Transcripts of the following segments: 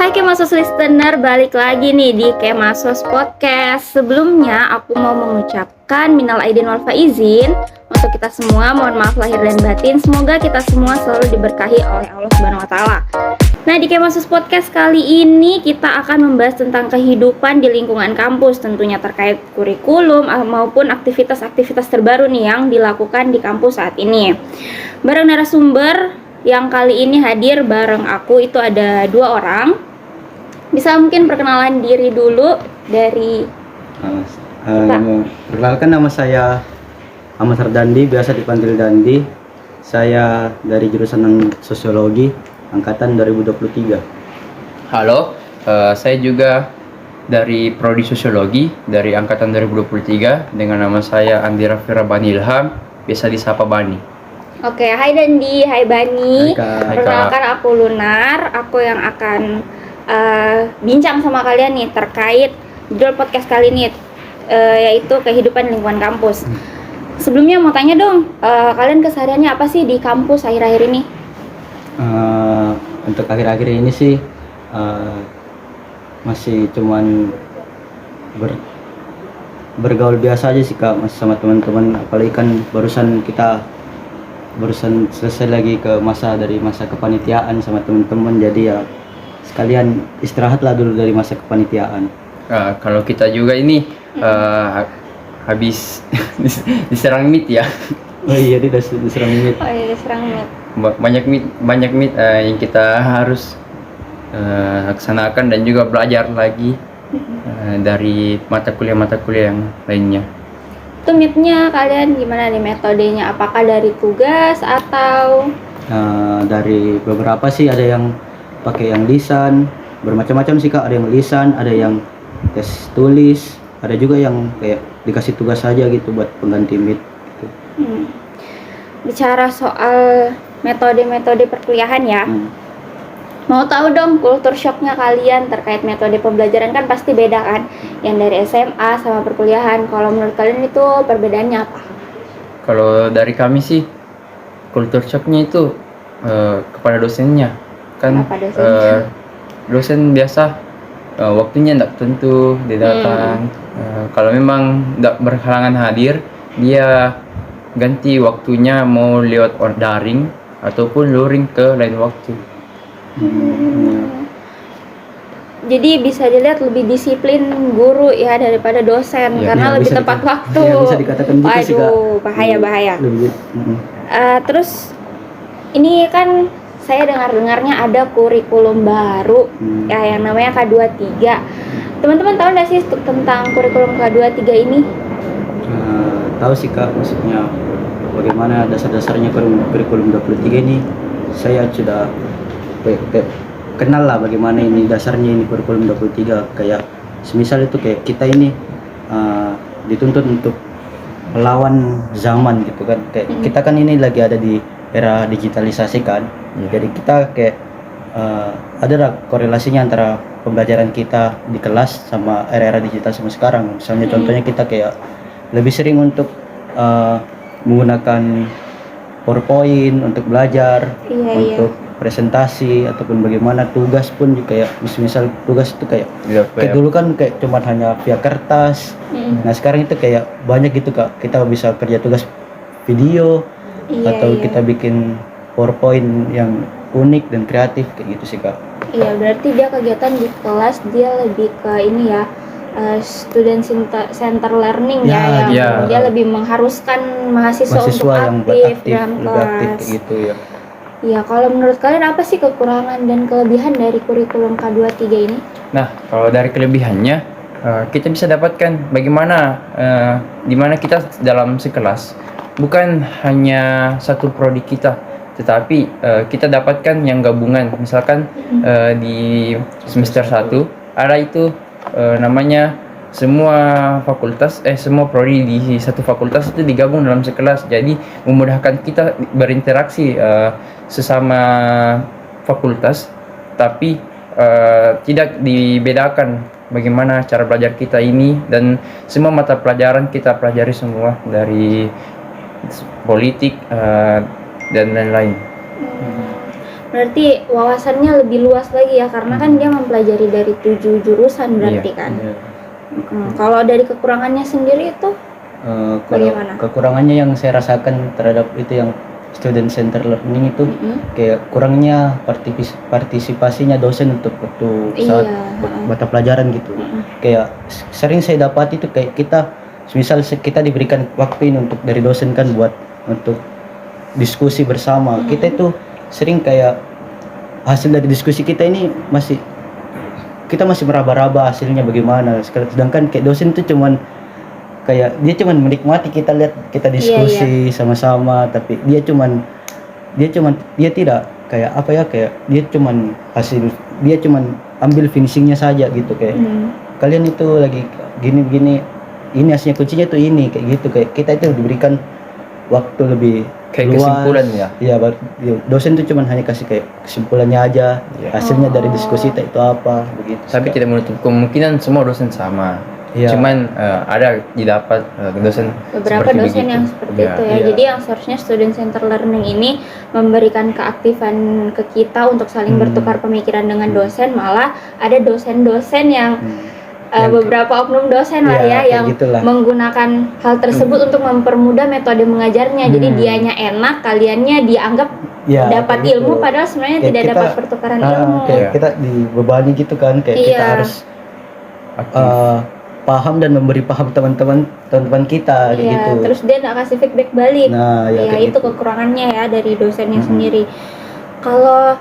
Hai Kemasos listener, balik lagi nih di Kemasos Podcast. Sebelumnya aku mau mengucapkan minal aidin wal faizin untuk kita semua. Mohon maaf lahir dan batin. Semoga kita semua selalu diberkahi oleh Allah Subhanahu wa taala. Nah, di Kemasos Podcast kali ini kita akan membahas tentang kehidupan di lingkungan kampus, tentunya terkait kurikulum maupun aktivitas-aktivitas terbaru nih yang dilakukan di kampus saat ini. Bareng narasumber yang kali ini hadir bareng aku itu ada 2 orang. Bisa mungkin perkenalan diri dulu dari perkenalkan, nama saya Ahmad Sardandi, biasa dipanggil Dandi. Saya dari jurusan Sosiologi angkatan 2023. Halo, saya juga dari Prodi Sosiologi dari angkatan 2023 dengan nama saya Andi Raffi Rabbani Ilham, biasa disapa Bani. Oke, hai Dandi, hai Bani. Hai, Kak. Perkenalkan aku Lunar, aku yang akan bincang sama kalian nih terkait judul podcast kali ini, yaitu kehidupan lingkungan kampus. Sebelumnya mau tanya dong, kalian kesehariannya apa sih di kampus akhir-akhir ini? Untuk akhir-akhir ini sih masih cuman bergaul biasa aja sih Kak, masih sama teman-teman, apalagi kan barusan selesai lagi ke masa kepanitiaan sama teman-teman, jadi ya sekalian istirahatlah dulu dari masa kepanitiaan. Kalau kita juga ini habis diserang meet ya. Oh iya, dia diserang meet. Oh iya, diserang meet. Banyak meet yang kita harus laksanakan dan juga belajar lagi dari mata kuliah yang lainnya. Itu meet-nya kalian gimana nih metodenya? Apakah dari tugas atau? Dari beberapa sih, ada yang pakai yang lisan, bermacam-macam sih Kak. Ada yang lisan, ada yang tes tulis, ada juga yang kayak dikasih tugas saja gitu buat pengganti meet gitu. Bicara soal metode-metode perkuliahan ya, mau tahu dong kultur shocknya kalian terkait metode pembelajaran, kan pasti beda kan, yang dari SMA sama perkuliahan. Kalau menurut kalian itu perbedaannya apa? Kalau dari kami sih kultur shocknya itu kepada dosennya kan. Dosen biasa waktunya tidak tentu dia datang. Kalau memang tidak berhalangan hadir, dia ganti waktunya mau lewat daring ataupun luring ke lain waktu. Jadi bisa dilihat lebih disiplin guru ya daripada dosen, karena lebih tepat waktu. Ya, bisa dikatakan gitu sih Kak. Bahaya. Terus ini kan saya dengarnya ada kurikulum baru ya yang namanya K23. Teman-teman tahu nggak sih tentang kurikulum K23 ini? Tahu sih Kak, maksudnya bagaimana dasar-dasarnya kurikulum 23 ini. Saya sudah kenal lah bagaimana ini dasarnya ini kurikulum 23. Kayak semisal itu kayak kita ini dituntut untuk melawan zaman gitu kan. Kayak kita kan ini lagi ada di era digitalisasi kan. Jadi kita kayak ada korelasinya antara pembelajaran kita di kelas sama era digital sama sekarang. Misalnya contohnya kita kayak lebih sering untuk menggunakan PowerPoint untuk belajar, untuk presentasi ataupun bagaimana tugas pun juga, kayak misal tugas itu kayak dulu kan kayak cuma hanya via kertas. Nah sekarang itu kayak banyak gitu Kak, kita bisa kerja tugas video atau kita bikin PowerPoint yang unik dan kreatif kayak gitu sih Kak. Iya, berarti dia kegiatan di kelas dia lebih ke ini ya, student center learning yang dia lebih mengharuskan mahasiswa untuk aktif dalam kelas gitu ya. Iya, kalau menurut kalian apa sih kekurangan dan kelebihan dari kurikulum K23 ini? Nah, kalau dari kelebihannya kita bisa dapatkan bagaimana di mana kita dalam sekelas bukan hanya satu prodi kita, tetapi kita dapatkan yang gabungan. Misalkan di semester 1 ada itu namanya semua prodi di satu fakultas itu digabung dalam sekelas, jadi memudahkan kita berinteraksi sesama fakultas, tapi tidak dibedakan bagaimana cara belajar kita ini, dan semua mata pelajaran kita pelajari semua dari politik dan lain-lain. Berarti wawasannya lebih luas lagi ya, karena kan dia mempelajari dari 7 jurusan berarti Iya. kan. Ya. Kalau dari kekurangannya sendiri itu Kalau bagaimana? kekurangannya yang saya rasakan terhadap itu yang student center learning itu Mm-mm. kayak kurangnya partisipasinya dosen untuk waktu saat Iya, mata pelajaran gitu. Kayak sering saya dapat itu kayak kita misal kita diberikan waktu ini untuk dari dosen kan buat untuk diskusi bersama. Kita itu sering kayak hasil dari diskusi kita ini kita masih meraba-raba hasilnya bagaimana. Sedangkan kayak dosen itu cuman kayak dia cuman menikmati kita lihat kita diskusi sama-sama, tapi dia tidak kayak apa ya, kayak dia cuman ambil finishingnya saja gitu, kayak kalian itu lagi gini ini hasilnya, kuncinya tuh ini kayak gitu. Kayak kita itu diberikan waktu lebih Kayak luas. kesimpulan ya. Iya, dosen tuh cuman hanya kasih kayak kesimpulannya aja, hasilnya dari diskusi itu apa begitu. Tapi tidak menutup kemungkinan semua dosen sama. Iya. Cuman ada didapat dosen beberapa seperti dosen begitu. yang seperti Iya. itu ya. Iya. Jadi yang seharusnya student center learning ini memberikan keaktifan ke kita untuk saling bertukar pemikiran dengan dosen, malah ada dosen-dosen yang beberapa oknum dosen lah Iya, ya kayak yang gitulah. menggunakan hal tersebut untuk mempermudah metode mengajarnya. Jadi dianya enak, kaliannya dianggap Ya, dapat kayak ilmu gitu. padahal sebenarnya Kayak tidak kita- dapat pertukaran ilmu. Kayak Iya. kita dibebani gitu kan, kayak kita Iya. harus Aktif. paham dan memberi paham teman-teman kita kayak Iya, gitu. terus dia nggak kasih feedback balik. Nah, ya, Ya, kayak itu gitu. kekurangannya ya dari dosennya sendiri. Kalau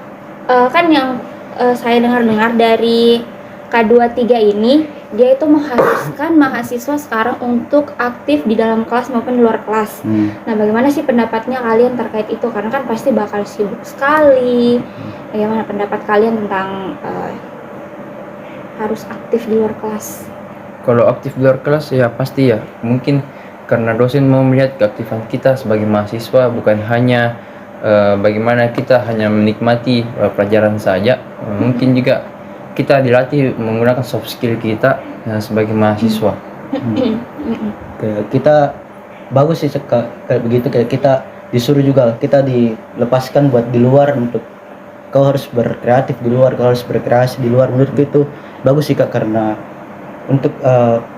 kan yang saya dengar-dengar dari K23 ini, dia itu mengharuskan mahasiswa sekarang untuk aktif di dalam kelas maupun di luar kelas. Nah, bagaimana sih pendapatnya kalian terkait itu? Karena kan pasti bakal sibuk sekali. Bagaimana pendapat kalian tentang harus aktif di luar kelas? Kalau aktif di luar kelas ya pasti ya, mungkin karena dosen mau melihat keaktifan kita sebagai mahasiswa, bukan hanya bagaimana kita hanya menikmati pelajaran saja. Mungkin juga kita dilatih menggunakan soft skill kita sebagai mahasiswa. Kayak kita bagus sih kayak begitu, kayak kita disuruh juga, kita dilepaskan buat di luar untuk kau harus berkreatif di luar, kau harus berkreasi di luar. Menurutku itu bagus sih Kak, karena untuk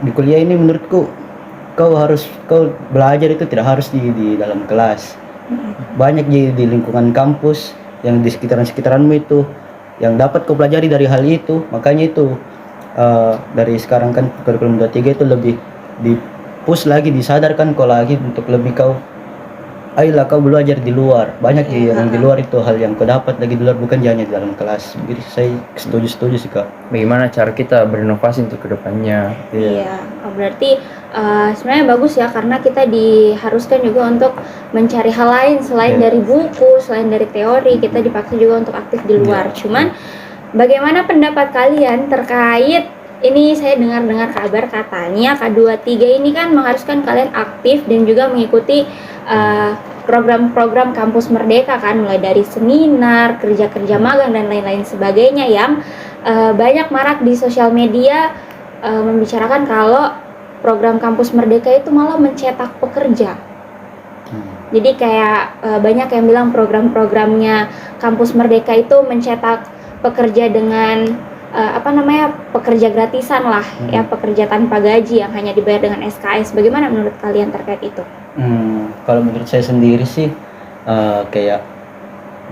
di kuliah ini menurutku kau belajar itu tidak harus di dalam kelas. Banyak di lingkungan kampus yang di sekitaranmu itu yang dapat kau pelajari dari hal itu. Makanya itu dari sekarang kan kurikulum 23 itu lebih di push lagi, disadarkan kau lagi untuk lebih kau ayolah kau belajar di luar. Banyak yang di luar itu hal yang kau dapat lagi di luar, bukan hanya di dalam kelas. Jadi saya setuju sih Kak. Bagaimana cara kita berinovasi untuk kedepannya? Iya, berarti sebenarnya bagus ya, karena kita diharuskan juga untuk mencari hal lain selain dari buku, selain dari teori. Kita dipaksa juga untuk aktif di luar. Cuman bagaimana pendapat kalian terkait ini? Saya dengar kabar katanya K23 ini kan mengharuskan kalian aktif dan juga mengikuti program-program kampus merdeka kan, mulai dari seminar, kerja-kerja magang dan lain-lain sebagainya yang banyak marak di sosial media membicarakan kalau program kampus merdeka itu malah mencetak pekerja. Jadi kayak banyak yang bilang program-programnya kampus merdeka itu mencetak pekerja dengan pekerja gratisan lah, ya, pekerja tanpa gaji yang hanya dibayar dengan SKS. Bagaimana menurut kalian terkait itu? Kalau menurut saya sendiri sih kayak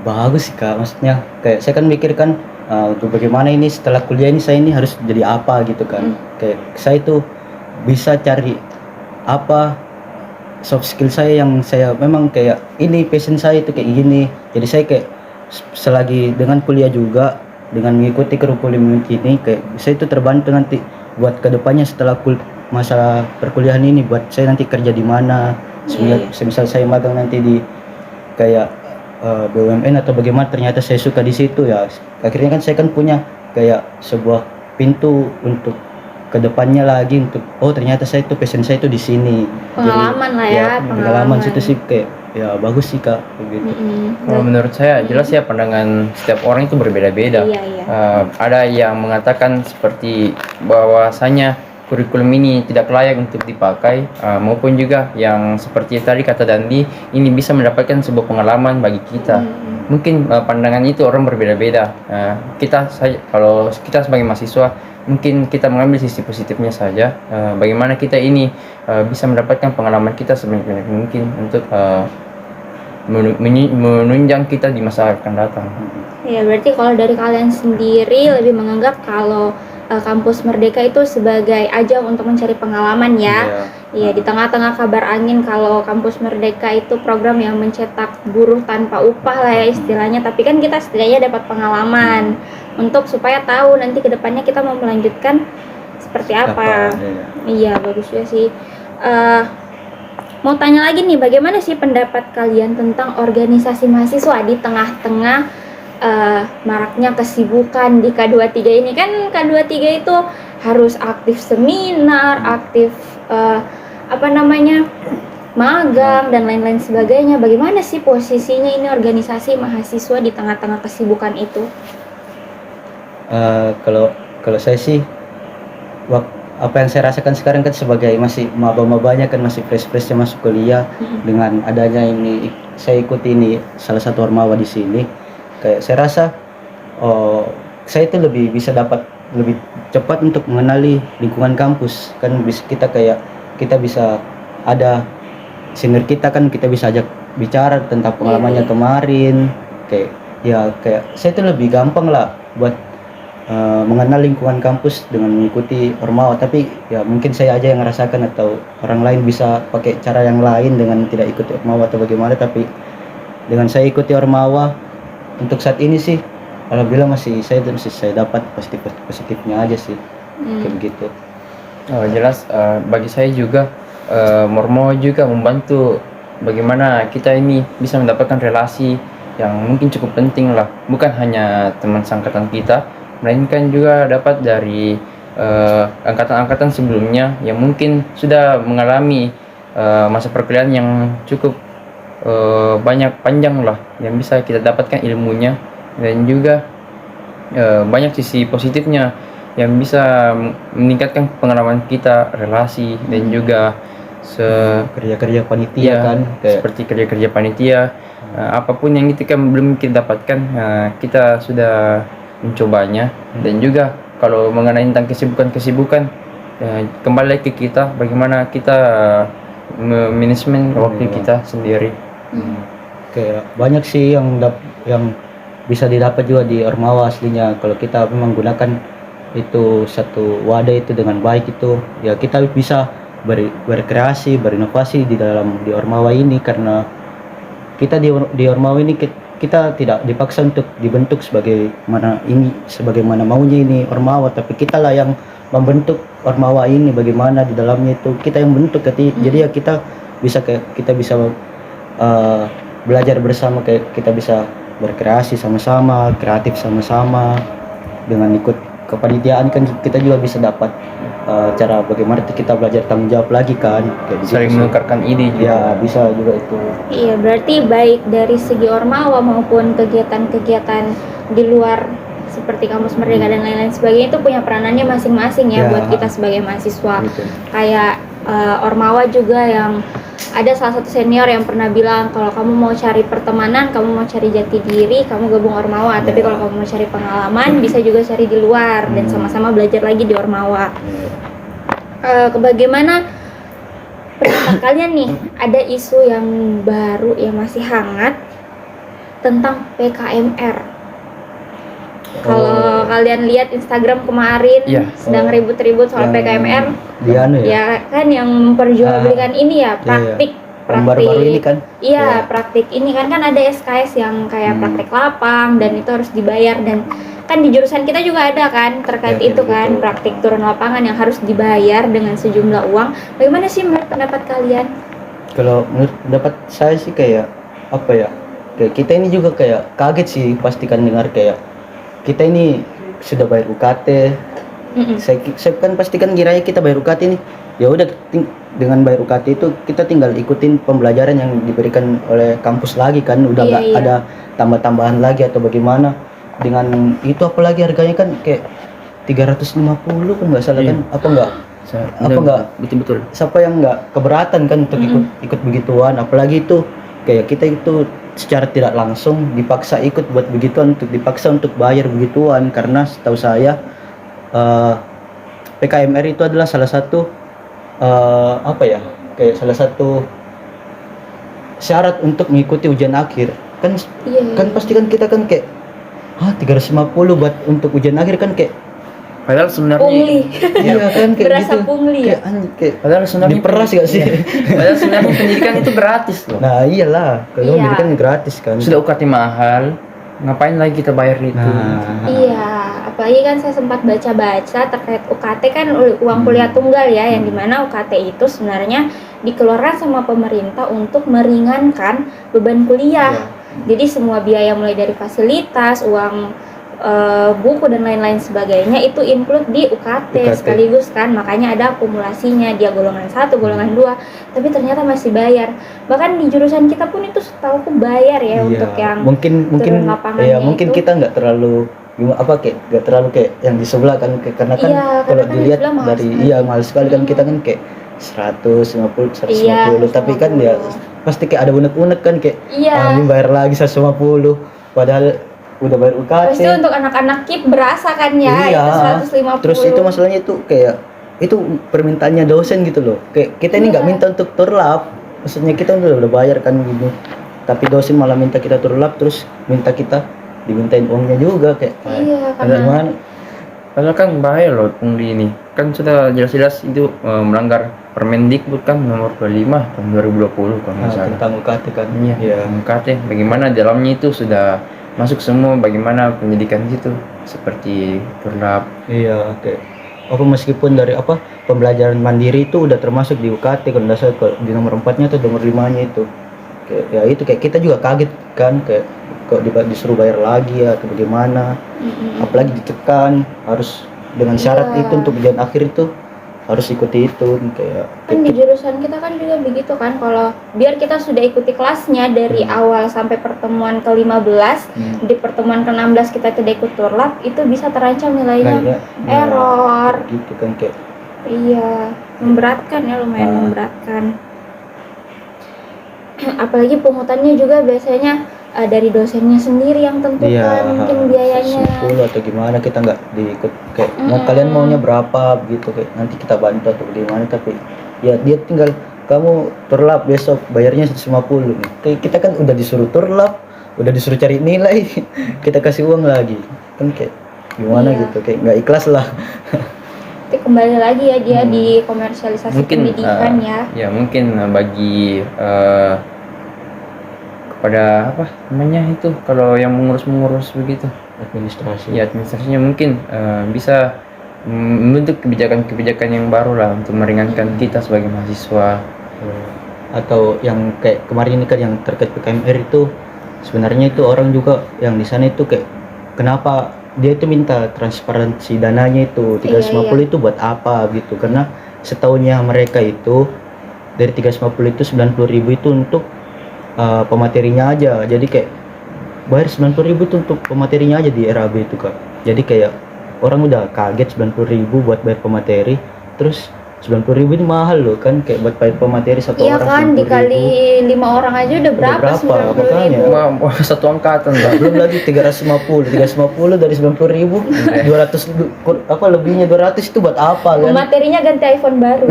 bagus sih Kak. Maksudnya kayak saya kan mikirkan untuk bagaimana ini setelah kuliah ini saya ini harus jadi apa gitu kan. Kayak saya itu bisa cari apa soft skill saya yang saya memang kayak ini passion saya itu kayak gini. Jadi saya kayak selagi dengan kuliah juga, dengan mengikuti kurikulum ini, kayak saya itu terbantu nanti buat kedepannya setelah masa perkuliahan ini, buat saya nanti kerja di mana. Semisal saya magang nanti di kayak BUMN atau bagaimana, ternyata saya suka di situ ya, akhirnya kan saya kan punya kayak sebuah pintu untuk kedepannya lagi untuk ternyata saya itu passion saya itu di sini. Pengalaman lah ya, pengalaman situ sih kayak ya bagus sih Kak begitu. Kalau menurut saya jelas ya, pandangan setiap orang itu berbeda-beda. Iya. Ada yang mengatakan seperti bahwasanya kurikulum ini tidak layak untuk dipakai, maupun juga yang seperti tadi kata Dandi, ini bisa mendapatkan sebuah pengalaman bagi kita. mungkin pandangan itu orang berbeda-beda. Kalau kita sebagai mahasiswa mungkin kita mengambil sisi positifnya saja. Bagaimana kita ini bisa mendapatkan pengalaman kita sebanyak mungkin untuk menunjang kita di masa akan datang. Ya, berarti kalau dari kalian sendiri lebih menganggap kalau kampus Merdeka itu sebagai ajang untuk mencari pengalaman ya. Iya, di tengah-tengah kabar angin kalau kampus Merdeka itu program yang mencetak buruh tanpa upah lah ya istilahnya, tapi kan kita setidaknya dapat pengalaman untuk supaya tahu nanti kedepannya kita mau melanjutkan seperti apa. Iya, bagus juga sih. Mau tanya lagi nih, bagaimana sih pendapat kalian tentang organisasi mahasiswa di tengah-tengah maraknya kesibukan di K23 ini? Kan K23 itu harus aktif seminar, aktif magang dan lain-lain sebagainya. Bagaimana sih posisinya ini organisasi mahasiswa di tengah-tengah kesibukan itu? Kalau saya sih apa yang saya rasakan sekarang kan sebagai masih maba-mabanya kan masih fresh-freshnya masuk kuliah, dengan adanya ini saya ikuti ini salah satu ormawa di sini, kayak saya rasa saya itu lebih bisa dapat lebih cepat untuk mengenali lingkungan kampus kan. Kita bisa ada senior kita kan, kita bisa ajak bicara tentang pengalamannya kemarin, kayak saya itu lebih gampang lah buat mengenal lingkungan kampus dengan mengikuti ormawa. Tapi ya mungkin saya aja yang ngerasakan atau orang lain bisa pakai cara yang lain dengan tidak ikut ormawa atau bagaimana, tapi dengan saya ikuti ormawa untuk saat ini sih alhamdulillah masih saya dapat positifnya aja sih. Kayak begitu. Jelas, bagi saya juga Mormo juga membantu bagaimana kita ini bisa mendapatkan relasi yang mungkin cukup penting lah, bukan hanya teman seangkatan kita, melainkan juga dapat dari angkatan-angkatan sebelumnya yang mungkin sudah mengalami masa perkuliahan yang cukup panjang lah, yang bisa kita dapatkan ilmunya, dan juga banyak sisi positifnya yang bisa meningkatkan pengalaman kita, relasi, dan juga kerja-kerja panitia kan, seperti kerja-kerja panitia, apapun yang kita belum kita dapatkan, kita sudah mencobanya. Dan juga kalau mengenai tentang kesibukan, kembali ke kita, bagaimana kita manajemen waktu kita sendiri. Kayak banyak sih yang bisa didapat juga di ormawa aslinya. Kalau kita memang gunakan itu satu wadah itu dengan baik, itu ya kita bisa berkreasi, berinovasi di ormawa ini, karena kita di ormawa ini kita tidak dipaksa untuk dibentuk sebagaimana maunya ini ormawa, tapi kita lah yang membentuk ormawa ini. Bagaimana di dalamnya itu kita yang bentuk. Jadi ya kita bisa belajar bersama, kayak kita bisa berkreasi sama-sama, kreatif sama-sama. Dengan ikut kepanitiaan kan kita juga bisa dapat cara bagaimana kita belajar tanggung jawab lagi kan, kayak saling menukarkan ide juga. Ya bisa juga itu. Iya, berarti baik dari segi ormawa maupun kegiatan-kegiatan di luar seperti kampus Merdeka dan lain-lain sebagainya itu punya peranannya masing-masing ya buat kita sebagai mahasiswa. Gitu. Kayak ormawa juga yang ada salah satu senior yang pernah bilang, kalau kamu mau cari pertemanan, kamu mau cari jati diri, kamu gabung ormawa. Tapi kalau kamu mau cari pengalaman, bisa juga cari di luar dan sama-sama belajar lagi di ormawa. Bagaimana pendapat kalian nih? Ada isu yang baru yang masih hangat tentang PKMR. Kalau kalian lihat Instagram kemarin sedang ribut-ribut soal PKMR, ya kan yang memperjualbelikan ini ya praktik baru-baru ini kan. Iya, praktik ini kan ada SKS yang kayak praktik lapang dan itu harus dibayar, dan kan di jurusan kita juga ada kan terkait itu kan, praktik turun lapangan yang harus dibayar dengan sejumlah uang. Bagaimana sih menurut pendapat kalian? Kalau menurut pendapat saya sih kayak apa ya? Kayak kita ini juga kayak kaget sih pastikan dengar kayak kita ini sudah bayar UKT. Saya kan pastikan kiranya kita bayar UKT ini, ya udah dengan bayar UKT itu kita tinggal ikutin pembelajaran yang diberikan oleh kampus lagi kan, udah nggak ada tambah-tambahan lagi atau bagaimana. Dengan itu apalagi harganya kan kayak 350 kan nggak salah kan, apa nggak betul. Siapa yang nggak keberatan kan untuk ikut begituan, apalagi itu kayak kita itu secara tidak langsung dipaksa ikut buat begituan, dipaksa untuk bayar begituan, karena setahu saya PKMR itu adalah salah satu apa ya, kayak salah satu syarat untuk mengikuti ujian akhir kan. Iya. Kan pasti kan kita kan kayak 350 buat untuk ujian akhir kan kayak Padahal sebenarnya Pungli. iya kan kayak Berasa gitu. pungli ya. Kayak Padahal sebenarnya diperas gak sih? Padahal sebenarnya pendidikan itu gratis loh. Nah iyalah, kalau Iya. pendidikan gratis kan. Sudah UKT mahal, ngapain lagi kita bayar itu? Nah, Iya, apalagi kan saya sempat baca-baca terkait UKT kan uang kuliah tunggal ya, yang dimana UKT itu sebenarnya dikeluarkan sama pemerintah untuk meringankan beban kuliah. Iya. Jadi semua biaya mulai dari fasilitas, uang buku dan lain-lain sebagainya itu include di UKT sekaligus kan, makanya ada akumulasinya, dia golongan 1, golongan 2, tapi ternyata masih bayar. Bahkan di jurusan kita pun itu setahu aku bayar ya, iya. untuk yang mungkin turun lapangannya ya mungkin itu. kita nggak terlalu kayak nggak terlalu kayak yang di sebelah kan, karena kan Iya, kalau karena kan dilihat di sebelah mahal dari sekali. mahal sekali kan, kita kan kayak 150 Iya, 150 tapi kan ya 150. pasti kayak ada unek-unek kan kayak Iya. ini bayar lagi 150 padahal udah bayar UKT. Pasti untuk anak-anak KIP berasa kan ya, Iya. itu 150. Terus itu masalahnya itu kayak itu permintaannya dosen gitu loh. Kayak kita ini nggak Iya. minta untuk turlap. Maksudnya kita udah bayar kan gini. Tapi dosen malah minta kita turlap, terus minta kita dimintain uangnya juga kayak. Iya, Ada karena gimana? Padahal kan bahaya loh pungli ini. Kan sudah jelas-jelas itu melanggar Permendikbud kan nomor 25 tahun 2020 kalau nggak salah. Tentang UKT kan. Iya, UKT. Bagaimana dalamnya itu sudah masuk semua, bagaimana pendidikan situ seperti turlap. Iya, kayak apa meskipun dari apa pembelajaran mandiri itu udah termasuk di UKT kalau nggak salah, di nomor 4-nya atau nomor 5-nya itu. Kayak ya itu kayak kita juga kaget kan, kayak kok disuruh bayar lagi ya atau bagaimana. Apalagi ditekan harus dengan syarat Iya. itu untuk ujian akhir itu harus ikuti itu kayak kan di jurusan kita kan juga begitu kan, kalau biar kita sudah ikuti kelasnya dari awal sampai pertemuan ke-15, di pertemuan ke-16 kita tidak ikut turlap, itu bisa terancam nilainya kayaknya error. gitu kan kayak Iya, memberatkan ya, lumayan Ah. memberatkan. Apalagi pungutannya juga biasanya dari dosennya sendiri yang tentukan mungkin biayanya. 10 atau gimana, kita nggak diikut kayak mau kalian maunya berapa gitu, kayak nanti kita bantu atau gimana, tapi ya dia tinggal kamu turlap besok bayarnya 150 nih. Kayak kita kan udah disuruh turlap, udah disuruh cari nilai kita kasih uang lagi kan, kayak gimana Iya. gitu, kayak nggak ikhlas lah. Tapi kembali lagi ya, dia di komersialisasi Mungkin pendidikan ya. ya mungkin bagi kepada apa namanya itu kalau yang mengurus begitu Administrasi ya, administrasinya mungkin bisa membentuk kebijakan-kebijakan yang baru lah untuk meringankan kita sebagai mahasiswa. atau yang kayak kemarin ini kan yang terkait PKMR itu, sebenarnya itu orang juga yang di sana itu kayak kenapa dia itu minta transparansi dananya itu 350 itu buat apa gitu, karena setahunnya mereka itu dari 350 itu 90.000 itu untuk pematerinya aja, jadi kayak bayar 90.000 itu untuk pematerinya aja di RAB itu Kak. Jadi kayak orang udah kaget 90.000 buat bayar pemateri, terus 90.000 itu mahal loh kan, kayak buat bayar pemateri satu Iya orang kan, 90.000. dikali 5 orang aja udah berapa? berapa, 90.000. makanya. Wah, satu angkatan Nah, lah. belum lagi 350 dari 90.000 200 apa lebihnya 200 itu buat apa kan? Materinya ganti iPhone baru.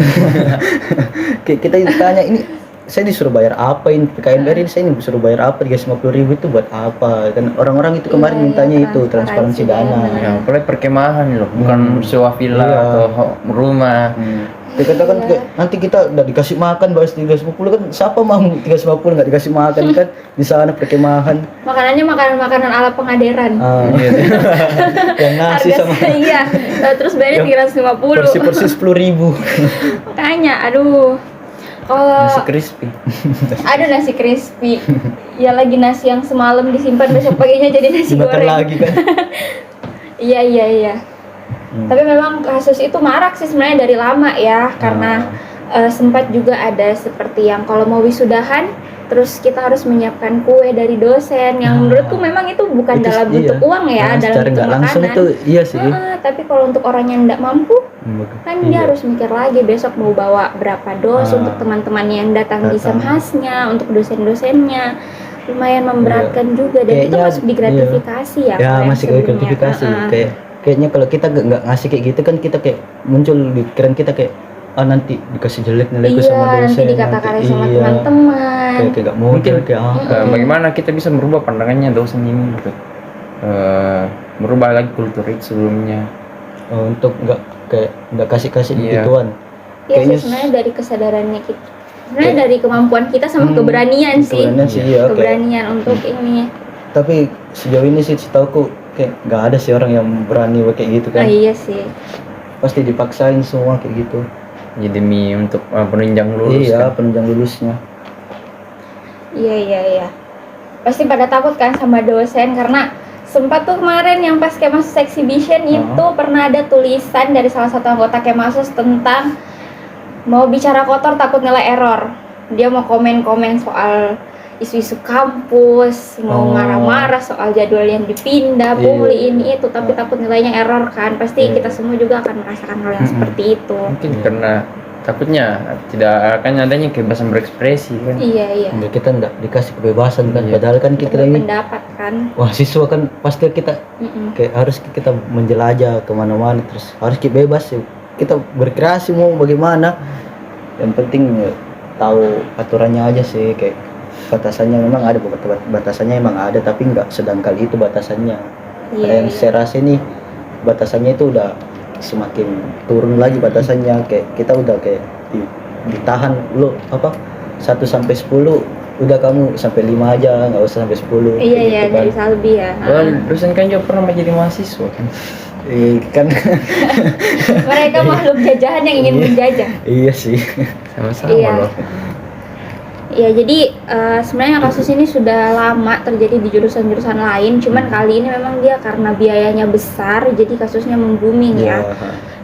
Kayak kita ditanya ini saya disuruh bayar apa ini PKMR ini, saya ini disuruh bayar apa 350.000 itu buat apa kan, orang-orang itu kemarin Iya, mintanya itu transparansi transparansi dana. Ya, apalagi perkemahan loh, bukan sewa villa Iya. atau rumah. Dia katakan kayak, nanti kita udah dikasih makan bahas 350 kan, siapa mau 350 nggak dikasih makan kan di sana perkemahan. Makanannya makanan-makanan ala pengaderan. Yang nasi sama Iya, terus bayarnya 350. porsi 10.000. Makanya, aduh. Kalau Nasi crispy. ada nasi crispy, ya lagi nasi yang semalam disimpan besok paginya jadi nasi Dimakan goreng. lagi kan. Iya. Tapi memang kasus itu marak sih sebenarnya dari lama ya, karena sempat juga ada seperti yang kalau mau wisudahan, terus kita harus menyiapkan kue dari dosen, yang menurutku memang itu bukan Itu dalam iya. bentuk uang ya, Nah, dalam secara bentuk nggak langsung makanan. itu iya sih. Tapi kalau untuk orang yang tidak mampu, kan dia Iya. harus mikir lagi besok mau bawa berapa dos untuk teman-teman yang datang di Datang. Samhasnya, untuk dosen-dosennya. lumayan memberatkan juga, dan itu Kayaknya, masuk di gratifikasi ya. Ya kalau yang masih kayak sebelumnya. gratifikasi. Heeh. Kayaknya kalau kita nggak ngasih kayak gitu kan, kita kayak muncul di pikiran kita kayak nanti dikasih jelek nilaiku Iya, sama dosen, nanti dikata-katain sama iya, teman-teman. kayak nggak modal kayak apa. Bagaimana kita bisa merubah pandangannya dosen ini gitu. Merubah lagi kultur itu sebelumnya. Untuk nggak kasih Iya. gituan. Iya Kayaknya sih, sebenarnya dari kesadarannya kita, sebenarnya dari kemampuan kita sama keberanian sih. keberanian sih, iya, kayak- Keberanian untuk ini. tapi sejauh ini sih setauku kayak nggak ada sih orang yang berani kayak gitu Ah kan. iya sih. Pasti dipaksain semua kayak gitu. Jadi demi untuk penunjang lulus Iya, kan. penunjang lulusnya. Iya. Pasti pada takut kan sama dosen, karena sempat tuh kemarin yang pas Kemasus Exhibition itu pernah ada tulisan dari salah satu anggota Kemasus tentang mau bicara kotor takut nilai error. Dia mau komen-komen soal isu-isu kampus, mau Oh. marah-marah soal jadwal yang dipindah, Iya. pungli ini itu, tapi takut nilainya error kan. Pasti Iya. kita semua juga akan merasakan hal yang seperti itu. Mungkin karena takutnya tidak akan adanya kebebasan berekspresi kan. Iya. Ya, kita nggak dikasih kebebasan kan, Iya. padahal kan kita ini Pendapat kan. siswa kan, pasti kita Mm-mm. kayak harus kita menjelajah kemana-mana, terus harus kita bebas sih, kita berkreasi mau bagaimana, yang penting tahu aturannya aja sih, kayak batasannya memang ada, batasannya emang ada, tapi nggak sedang kali itu batasannya. Iya, Yang saya rasa ini batasannya itu udah semakin turun lagi batasannya, kayak kita udah kayak ditahan lo 1 sampai 10, udah kamu sampai 5 aja, nggak usah sampai 10. Iya, kayak gitu dari Salbi ya. Dosen kan juga pernah menjadi mahasiswa kan. Kan Mereka makhluk jajahan yang ingin menjajah. iya sih. Sama-sama Iya. loh. Ya, jadi sebenarnya kasus ini sudah lama terjadi di jurusan-jurusan lain, cuman kali ini memang dia karena biayanya besar, jadi kasusnya membooming ya.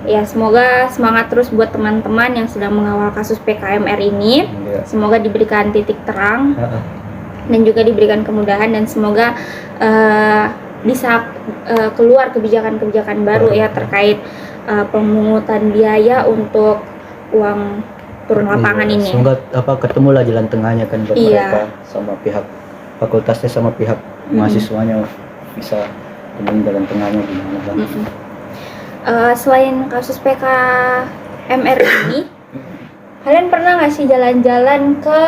Ya, semoga semangat terus buat teman-teman yang sedang mengawal kasus PKMR ini. Iya. Semoga diberikan titik terang Heeh. dan juga diberikan kemudahan, dan semoga bisa keluar kebijakan-kebijakan baru ya terkait pemungutan biaya untuk uang turun lapangan Iya, ini. semoga ketemulah jalan tengahnya kan buat Iya. mereka sama pihak fakultasnya sama pihak mahasiswanya, bisa temuin jalan tengahnya gimana kan. Selain kasus PKMR ini, kalian pernah nggak sih jalan-jalan ke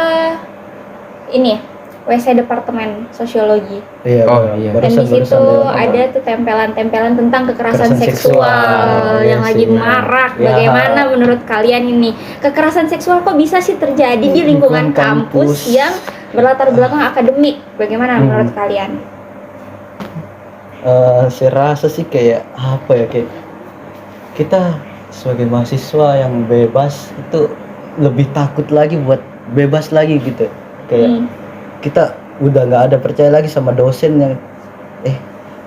ini WC Departemen Sosiologi? Iya, Oh, baru- iya. Dan barusan- di situ barusan ada tuh tempelan-tempelan tentang kekerasan Kekerasan seksual seksual, yang iya lagi sih. marak. Ya. Bagaimana menurut kalian ini? Kekerasan seksual kok bisa sih terjadi di lingkungan Lingkungan kampus. kampus yang berlatar belakang akademik? Bagaimana menurut kalian? Saya rasa sih kayak apa ya, kayak kita sebagai mahasiswa yang bebas itu lebih takut lagi buat bebas lagi gitu, kayak kita udah nggak ada percaya lagi sama dosen yang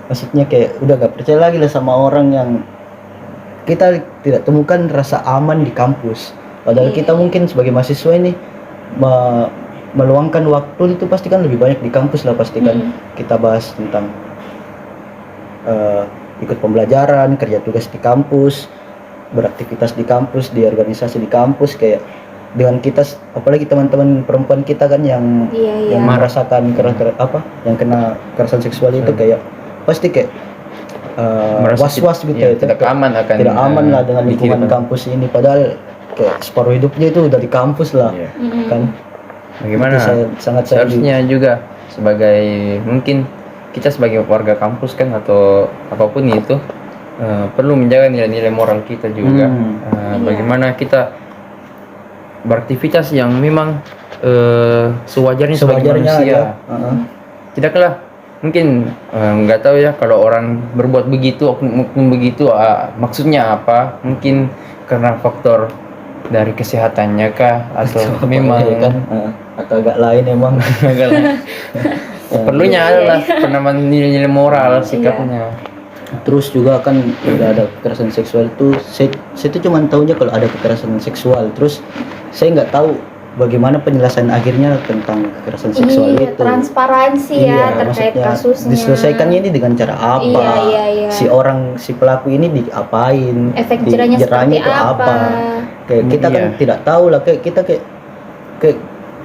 maksudnya kayak udah nggak percaya lagi lah sama orang yang kita tidak temukan rasa aman di kampus, padahal Iya. kita mungkin sebagai mahasiswa ini meluangkan waktu itu pasti kan lebih banyak di kampus lah, pasti kan kita bahas tentang ikut pembelajaran, kerja tugas di kampus, beraktivitas di kampus, di organisasi di kampus, kayak dengan kita, apalagi teman-teman perempuan kita kan yang Iya. merasakan yang kena kekerasan seksual itu, kayak pasti kayak Merasa was-was gitu iya, ya, tidak aman akan tidak aman lah dengan di lingkungan kehidupan. kampus ini, padahal kayak separuh hidupnya itu udah di kampus lah. Iya. Kan Bagaimana? itu sangat Seharusnya juga sebagai mungkin kita sebagai warga kampus kan atau apapun itu perlu menjaga nilai-nilai moral kita juga. Iya. Bagaimana kita beraktivitas yang memang sewajarnya sebagai manusia. aja. Heeh. Tidaklah mungkin nggak tahu ya kalau orang berbuat begitu, oknum begitu, maksudnya apa? Mungkin karena faktor dari kesehatannya kah atau memang Iya kan, atau agak lain emang. agak lah. Perlunya adalah penambahan nilai-nilai moral sikapnya. Terus juga kan udah ada kekerasan seksual itu, saya tuh cuma tahunya kalau ada kekerasan seksual, terus saya nggak tahu bagaimana penyelesaian akhirnya tentang kekerasan seksual Iya, itu. transparansi ya terkait maksudnya kasusnya. diselesaikannya ini dengan cara apa? Iya. Si pelaku ini diapain? Efek jerahnya seperti itu apa? Kayak kita kan Iya. tidak tahu lah, kayak kita kayak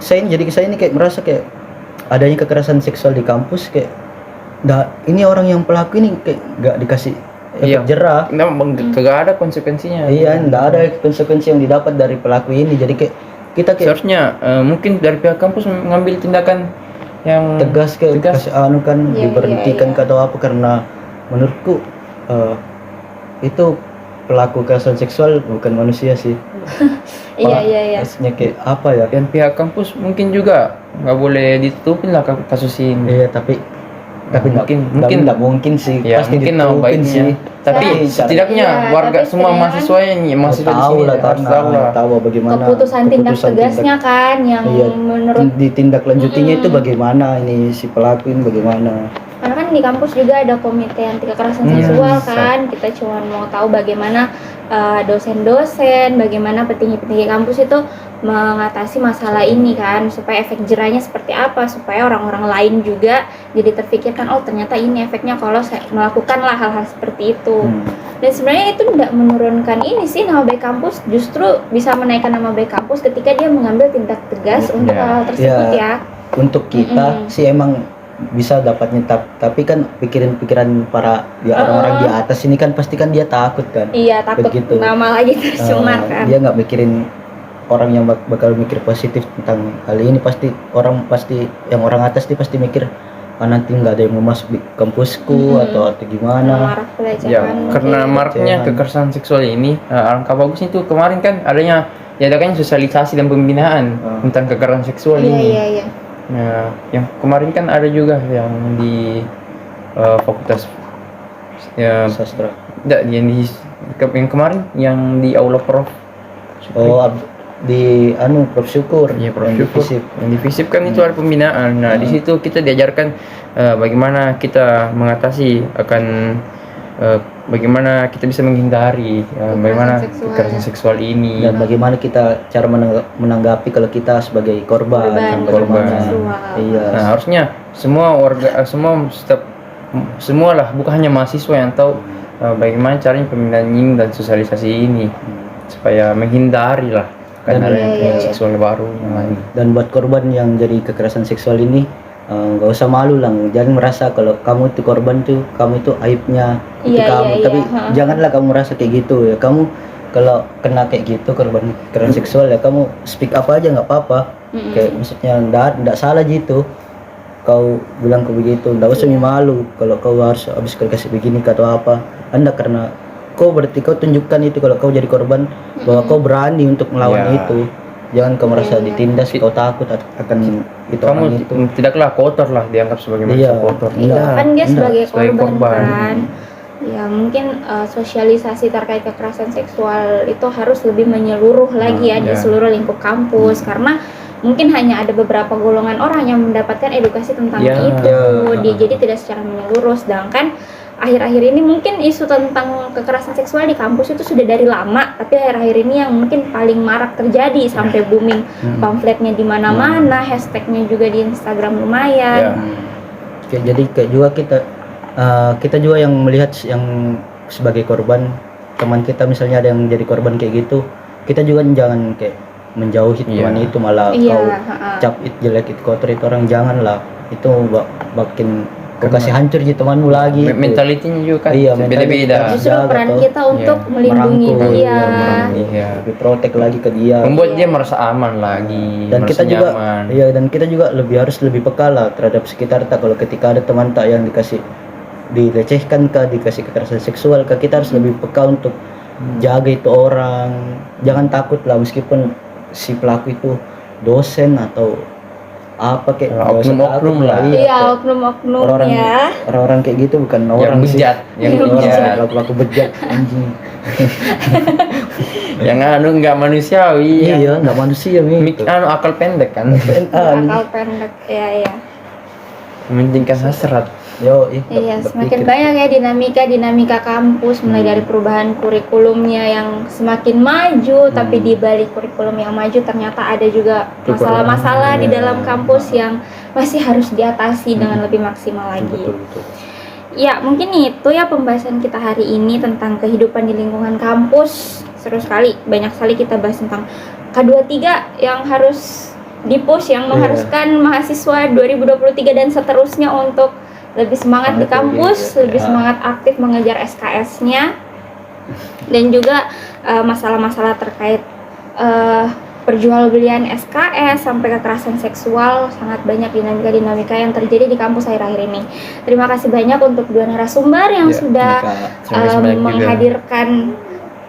saya ini kayak merasa kayak adanya kekerasan seksual di kampus kayak ini orang yang pelaku ini kayak nggak dikasih efek jerah. Kagak ada konsekuensinya. Iya, nggak ada konsekuensi yang didapat dari pelaku ini. Jadi kayak kita kayak Seharusnya mungkin dari pihak kampus mengambil tindakan yang tegas kasih kan Iya, diberhentikan iya. atau apa, karena menurutku itu pelaku kekerasan seksual bukan manusia sih. Iya. Maksudnya kayak apa ya? dan pihak kampus mungkin juga nggak boleh ditutupin lah kasus ini. Iya, tapi mungkin nggak mungkin sih, ya pasti mungkin nama ditutupin baiknya. sih. Tapi Iya, setidaknya iya, warga tapi semua setidaknya mahasiswa yang mahasiswa di tahu sini lah, harus karena tahu lah. tahu bagaimana Keputusan tindak tegasnya kan yang Iya, menurut ditindaklanjutinya itu bagaimana, ini si pelaku ini bagaimana. karena kan di kampus juga ada komite anti kekerasan seksual kan. Kita cuma mau tahu bagaimana dosen-dosen, bagaimana petinggi-petinggi kampus itu mengatasi masalah ini kan, supaya efek jerahnya seperti apa, supaya orang-orang lain juga jadi terfikirkan, oh ternyata ini efeknya kalau saya melakukanlah hal-hal seperti itu. Dan sebenarnya itu tidak menurunkan ini sih nama baik kampus, justru bisa menaikkan nama baik kampus ketika dia mengambil tindak tegas untuk hal tersebut ya. Untuk kita sih emang bisa dapatnya, tapi kan pikiran para orang-orang di atas ini kan pasti kan dia takut kan. Iya, takut Begitu. nama lagi tercemar kan. Dia nggak mikirin orang yang bakal mikir positif tentang hal ini. Pasti yang orang atas dia pasti mikir, nanti nggak ada yang mau masuk di kampusku atau gimana. Marak pelecehan. Ya, karena mungkin. maraknya kekerasan seksual ini, alangkah bagusnya itu kemarin kan adanya diadakan sosialisasi dan pembinaan tentang kekerasan seksual ini. Iya. Nah, yang kemarin kan ada juga yang di fakultas ya, Sastra. yang kemarin yang di aula Prof. Di Prof Syukur. Iya, Prof. yang Syukur. divisip. Yang divisip kan itu ada pembinaan. Nah, di situ kita diajarkan bagaimana kita mengatasi akan bagaimana kita bisa menghindari bagaimana kekerasan seksual ini. Dan bagaimana kita cara menanggapi kalau kita sebagai korban. seksual. Iya. Nah, harusnya semua warga semua lah, bukan hanya mahasiswa yang tahu bagaimana caranya pembinaan ini dan sosialisasi ini supaya menghindari lah kan ada yang seksual baru yang lain. Dan buat korban yang jadi kekerasan seksual ini nggak usah malu lah, jangan merasa kalau kamu itu korban tuh, kamu itu aibnya itu kamu. Tapi janganlah kamu merasa kayak gitu ya. Kamu kalau kena kayak gitu korban kekerasan seksual ya kamu speak up aja, nggak apa-apa. Kayak maksudnya nggak salah gitu. Kau bilang ke begitu, nggak usah malu kalau kau harus habis kasih begini atau apa. Anda karena kau berarti kau tunjukkan itu kalau kau jadi korban bahwa kau berani untuk melawan itu. Jangan kau merasa ditindas, kau takut akan itu Kamu orang itu. tidaklah kotor lah, dianggap sebagai manusia kotor. Kan dia sebagai korban korban. kan. Ya mungkin sosialisasi terkait kekerasan seksual itu harus lebih menyeluruh lagi ya di seluruh lingkup kampus, karena mungkin hanya ada beberapa golongan orang yang mendapatkan edukasi tentang itu. Jadi tidak secara menyeluruh. Sedangkan akhir-akhir ini mungkin isu tentang kekerasan seksual di kampus itu sudah dari lama, tapi akhir-akhir ini yang mungkin paling marak terjadi sampai booming pamfletnya di mana-mana, hashtagnya juga di Instagram lumayan. Jadi kayak juga kita juga yang melihat yang sebagai korban, teman kita misalnya ada yang jadi korban kayak gitu, kita juga jangan kayak menjauhi teman itu, malah kau cap it jelek, it kotor itu orang, janganlah. Itu makin kau kasih hancur di temanmu lagi. Mentalitinya juga kan beda-beda. Justru peran kita untuk melindungi dia, lebih protek lagi ke dia, membuat dia merasa aman lagi, dan merasa kita juga nyaman. dan kita juga harus lebih peka lah terhadap sekitar tak. Kalau ketika ada teman tak yang dilecehkan kah, dikasih kekerasan seksual kah, kita harus lebih peka untuk jaga itu orang. Jangan takut lah, meskipun si pelaku itu dosen atau apa kayak oknum lah. Iya, oknum-oknum ya. Orang-orang kayak gitu bukan orang sih. Yang bejat. Pelaku bejat anjing. Yang nggak manusiawi. Iya, nggak manusia gitu. Akal pendek kan. Akal pendek, iya. Mementingkan hasrat. Iya, semakin banyak ya dinamika kampus, mulai dari perubahan kurikulumnya yang semakin maju, tapi di balik kurikulum yang maju ternyata ada juga masalah-masalah di dalam kampus yang masih harus diatasi dengan lebih maksimal lagi. Betul. Ya, mungkin itu ya pembahasan kita hari ini tentang kehidupan di lingkungan kampus. Seru sekali, banyak sekali kita bahas tentang K23 yang harus di-push yang mengharuskan mahasiswa 2023 dan seterusnya untuk lebih semangat di kampus, lebih semangat aktif mengejar SKS-nya, dan juga masalah-masalah terkait perjualbelian SKS sampai kekerasan seksual. Sangat banyak dinamika-dinamika yang terjadi di kampus akhir-akhir ini. Terima kasih banyak untuk dua narasumber yang sudah Terima kasih banyak juga. menghadirkan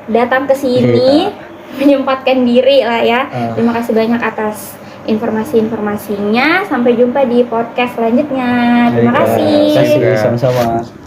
datang ke sini, menyempatkan diri lah ya. Terima kasih banyak atas informasi-informasinya. Sampai jumpa di podcast selanjutnya. Terima kasih. Sama-sama.